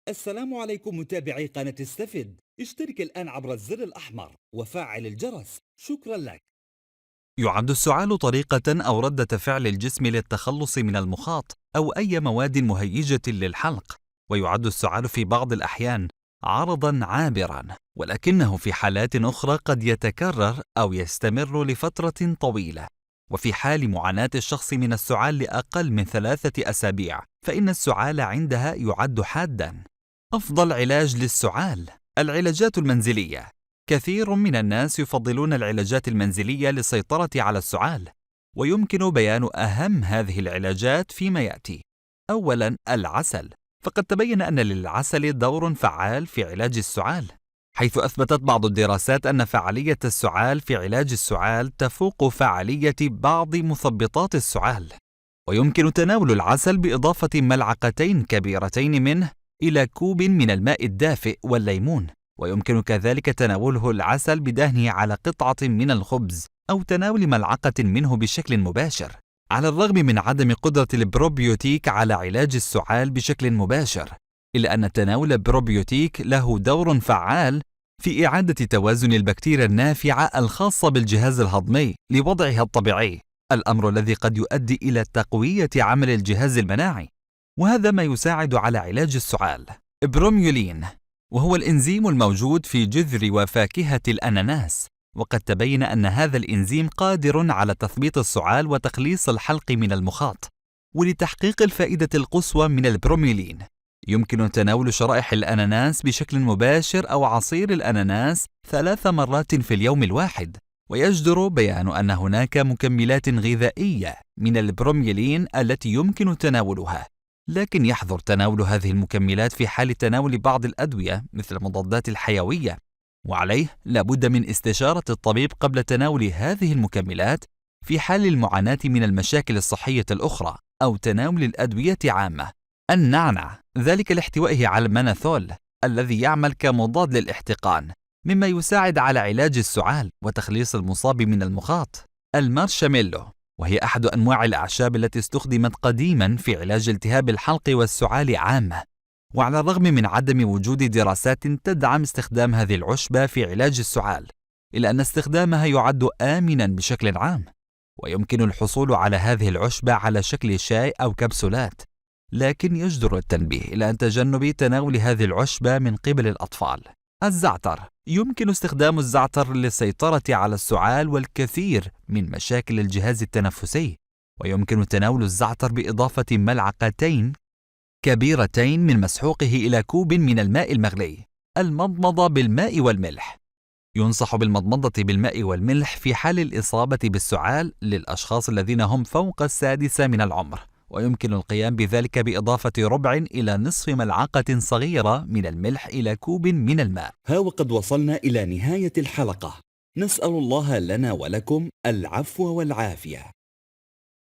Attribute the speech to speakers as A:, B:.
A: السلام عليكم متابعي قناة استفد. اشترك الآن عبر الزر الأحمر وفعل الجرس. شكرا لك.
B: يعد السعال طريقة أو ردة فعل الجسم للتخلص من المخاط أو أي مواد مهيجة للحلق، ويعد السعال في بعض الأحيان عرضًا عابرًا، ولكنه في حالات أخرى قد يتكرر أو يستمر لفترة طويلة. وفي حال معاناة الشخص من السعال لأقل من 3 أسابيع، فإن السعال عندها يعد حادًا. أفضل علاج للسعال: العلاجات المنزلية. كثير من الناس يفضلون العلاجات المنزلية للسيطرة على السعال، ويمكن بيان أهم هذه العلاجات فيما يأتي. أولاً، العسل، فقد تبين أن للعسل دور فعال في علاج السعال، حيث أثبتت بعض الدراسات أن فعالية السعال في علاج السعال تفوق فعالية بعض مثبطات السعال. ويمكن تناول العسل بإضافة ملعقتين كبيرتين منه إلى كوب من الماء الدافئ والليمون. ويمكن كذلك تناوله العسل بدهنه على قطعة من الخبز أو تناول ملعقة منه بشكل مباشر. على الرغم من عدم قدرة البروبيوتيك على علاج السعال بشكل مباشر، إلا أن تناول البروبيوتيك له دور فعال في إعادة توازن البكتيريا النافعة الخاصة بالجهاز الهضمي لوضعها الطبيعي، الأمر الذي قد يؤدي إلى تقوية عمل الجهاز المناعي، وهذا ما يساعد على علاج السعال. بروميولين، وهو الإنزيم الموجود في جذر وفاكهة الأناناس، وقد تبين أن هذا الإنزيم قادر على تثبيط السعال وتخليص الحلق من المخاط. ولتحقيق الفائدة القصوى من البروميولين، يمكن تناول شرائح الأناناس بشكل مباشر أو عصير الأناناس 3 مرات في اليوم الواحد. ويجدر بيان أن هناك مكملات غذائية من البروميولين التي يمكن تناولها، لكن يحظر تناول هذه المكملات في حال تناول بعض الأدوية مثل المضادات الحيوية، وعليه لابد من استشارة الطبيب قبل تناول هذه المكملات في حال المعاناة من المشاكل الصحية الأخرى أو تناول الأدوية عامة. النعنع، ذلك لاحتوائه على المناثول الذي يعمل كمضاد للاحتقان، مما يساعد على علاج السعال وتخليص المصاب من المخاط. المارشميلو، وهي أحد أنواع الأعشاب التي استخدمت قديماً في علاج التهاب الحلق والسعال عامة، وعلى الرغم من عدم وجود دراسات تدعم استخدام هذه العشبة في علاج السعال، إلا أن استخدامها يعد آمناً بشكل عام، ويمكن الحصول على هذه العشبة على شكل شاي أو كبسولات، لكن يجدر التنبيه إلى أن تجنب تناول هذه العشبة من قبل الأطفال. الزعتر، يمكن استخدام الزعتر للسيطرة على السعال والكثير من مشاكل الجهاز التنفسي، ويمكن تناول الزعتر بإضافة ملعقتين كبيرتين من مسحوقه إلى كوب من الماء المغلي. المضمضة بالماء والملح، ينصح بالمضمضة بالماء والملح في حال الإصابة بالسعال للأشخاص الذين هم فوق 6 من العمر، ويمكن القيام بذلك بإضافة ربع إلى نصف ملعقة صغيرة من الملح إلى كوب من الماء.
A: ها وقد وصلنا إلى نهاية الحلقة. نسأل الله لنا ولكم العفو والعافية.